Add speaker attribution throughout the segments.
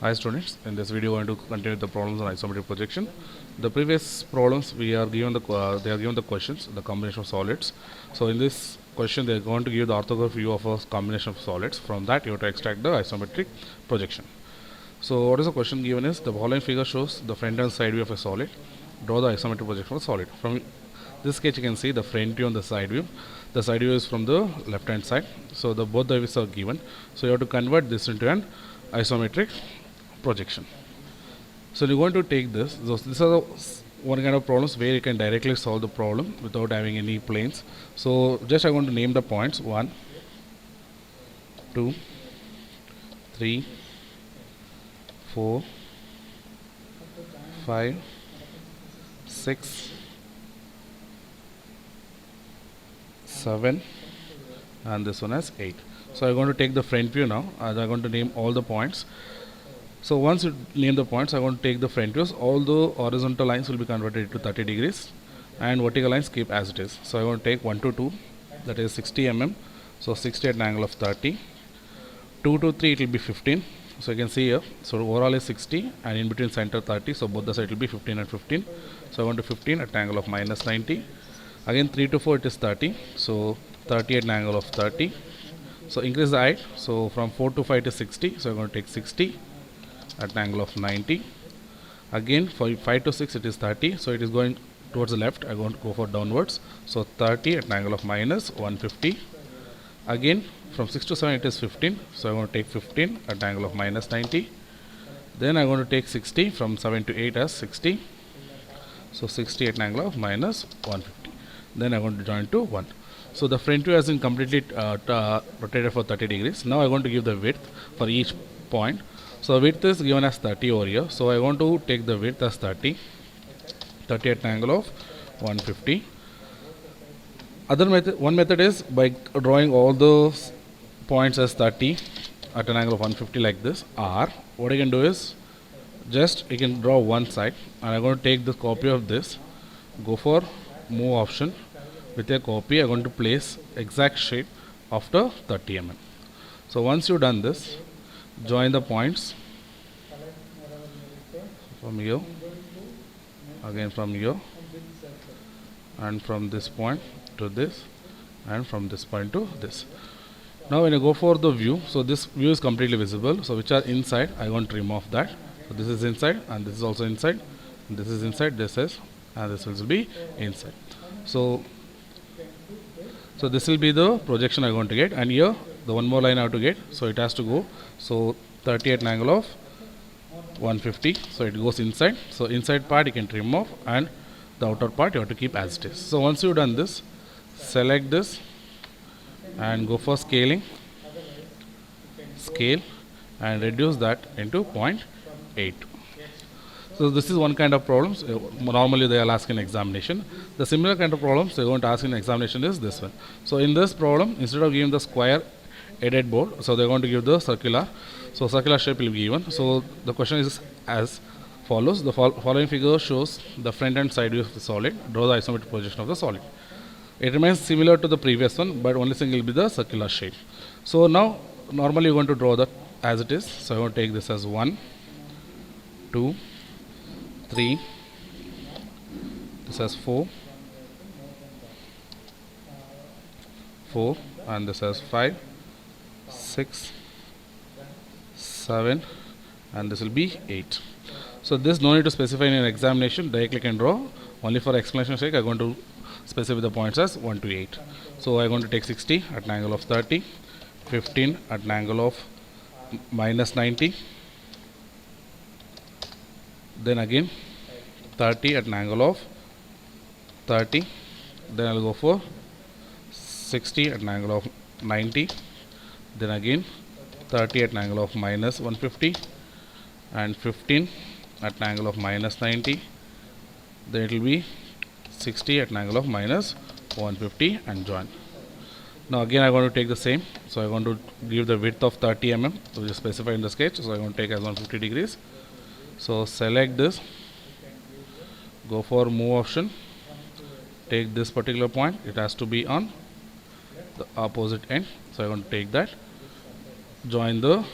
Speaker 1: Hi students, in this video we are going to continue the problems on isometric projection. The previous problems we are given they are given the questions, the combination of solids. So in this question they are going to give the orthographic view of a combination of solids. From that you have to extract the isometric projection. So what is the question given is the following figure shows the front and side view of a solid. Draw the isometric projection of a solid. From this sketch you can see the front view and the side view. The side view is from the left hand side. So the both the views are given. So you have to convert this into an isometric projection. So you're going to take this. These are the one kind of problems where you can directly solve the problem without having any planes. So just I'm going to name the points 1, 2, 3, 4, 5, 6, 7, and this one as 8. So I'm going to take the front view now, and I'm going to name all the points. So once you name the points, I'm going to take the front views. All the horizontal lines will be converted to 30 degrees and vertical lines keep as it is. So I'm going to take 1 to 2, that is 60 mm. So 60 at an angle of 30. 2 to 3 it will be 15. So you can see here. So overall is 60 and in between center 30. So both the sides will be 15 and 15. So I want to 15 at an angle of minus 90. Again 3 to 4 it is 30. So 30 at an angle of 30. So increase the height. So from 4 to 5 it is 60. So I'm going to take 60 at an angle of 90. Again for 5 to 6 it is 30. So it is going towards the left. I'm going to go for downwards. So 30 at an angle of minus 150. Again from 6 to 7 it is 15. So I'm going to take 15 at an angle of minus 90. Then I'm going to take 60 from 7 to 8 as 60. So 60 at an angle of minus 150. Then I'm going to join to 1. So the front view has been completely rotated for 30 degrees. Now I'm going to give the width for each point. So width is given as 30 over here. So I want to take the width as 30. 30 at an angle of 150. One method is by drawing all those points as 30 at an angle of 150 like this. Or what I can do is just you can draw one side, and I'm going to take the copy of this. Go for move option. With a copy, I'm going to place exact shape after 30 mm. So once you've done this, join the points from here, again from here, and from this point to this, and from this point to this. Now when you go for the view, so this view is completely visible. So which are inside, I want to remove that. So this is inside, and this is also inside. This is inside, this is, and this will be inside. So this will be the projection I'm going to get, and here the one more line I have to get. So it has to go. So 30 at an angle of 150. So it goes inside. So inside part you can trim off, and the outer part you have to keep as it is. So once you've done this, select this and go for scaling, scale, and reduce that into 0.8. So this is one kind of problems. Normally they will ask in examination. The similar kind of problems they are going to ask in examination is this one. So in this problem, instead of giving the square headed board, so they are going to give the circular. So circular shape will be given. So the question is as follows. The following figure shows the front and side view of the solid. Draw the isometric projection of the solid. It remains similar to the previous one, but only thing will be the circular shape. So now normally you are going to draw that as it is. So I want to take this as 1, 2, 3, this as 4, and this as 5, 6, 7, and this will be 8. So this no need to specify in an examination, directly can draw. Only for explanation sake, I'm going to specify the points as 1 to 8. So I'm going to take 60 at an angle of 30, 15 at an angle of minus 90, then again 30 at an angle of 30, then I'll go for 60 at an angle of 90, then again 30 at an angle of minus 150, and 15 at an angle of minus 90, then it will be 60 at an angle of minus 150 and join. Now again I'm going to take the same. So I'm going to give the width of 30 mm, which is specified in the sketch. So I'm going to take as 150 degrees. So select this, go for move option, take this particular point, it has to be on the opposite end. So I'm going to take that, join the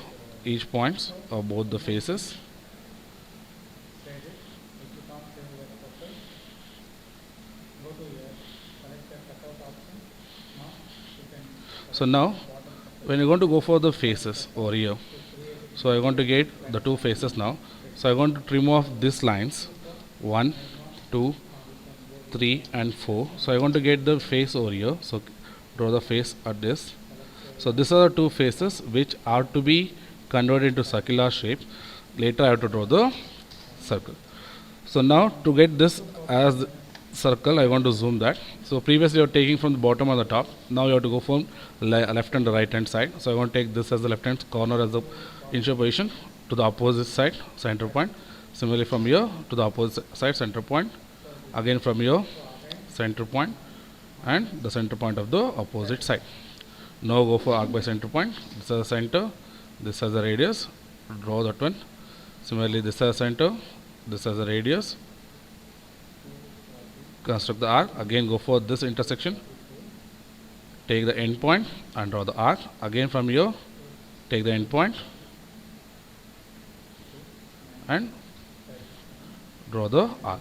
Speaker 1: each points of both the faces. So now when you're going to go for the faces over here, so I'm going to get the two faces now. So I'm going to trim off these lines 1, 2, 3 and 4. So I want to get the face over here. So draw the face at this. So these are the two faces which are to be converted into circular shape. Later I have to draw the circle. So now to get this as circle, I want to zoom that. So previously you are taking from the bottom and the top. Now you have to go from left and the right hand side. So I want to take this as the left hand corner as the initial position to the opposite side center point. Similarly from here to the opposite side center point. Again from here center point and the center point of the opposite side. Now go for arc by center point. This is the center, this is the radius. Draw that one. Similarly this is the center, this is the radius. Construct the arc. Again go for this intersection. Take the end point and draw the arc. Again from here take the end point and draw the arc.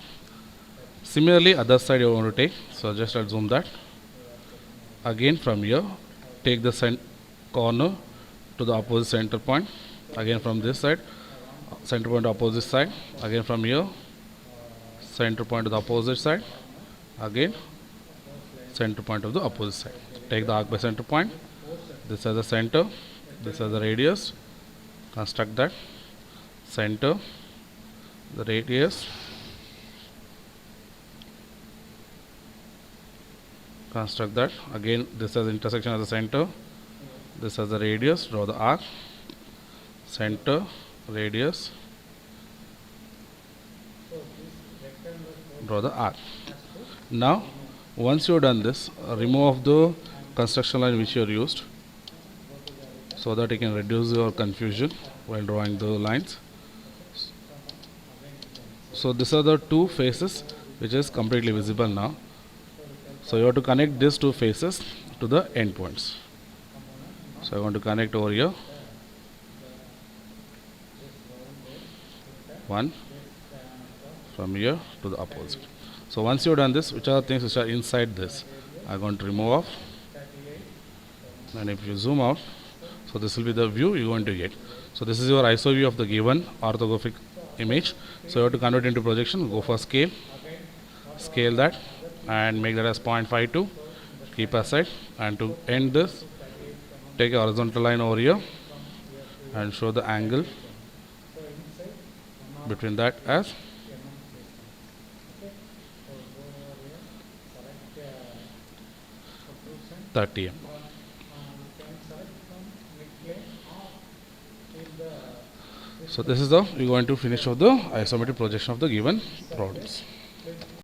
Speaker 1: Similarly other side you want to take. So just I'll zoom that. Again from here take the corner to the opposite center point. Again from this side center point to opposite side. Again from here center point to the opposite side. Again center point of the opposite side. Take the arc by center point. This is the center, this is the radius. Construct that. Center, the radius. Construct that. Again this is the intersection of the center, this is the radius. Draw the arc. Center, radius. Draw the arc. Now once you have done this, remove the construction line which you are used, so that you can reduce your confusion while drawing the lines. So these are the two faces which is completely visible now. So you have to connect these two faces to the endpoints. So I want to connect over here. One from here to the opposite. So once you have done this, which are the things which are inside this, I'm going to remove off. And if you zoom out, so this will be the view you're going to get. So this is your ISO view of the given orthographic image. So you have to convert into projection. Go for scale, scale that and make that as 0.52. Keep aside, and to end this, take a horizontal line over here and show the angle between that as 30 mm. So this is the we're going to finish off the isometric projection of the given problems.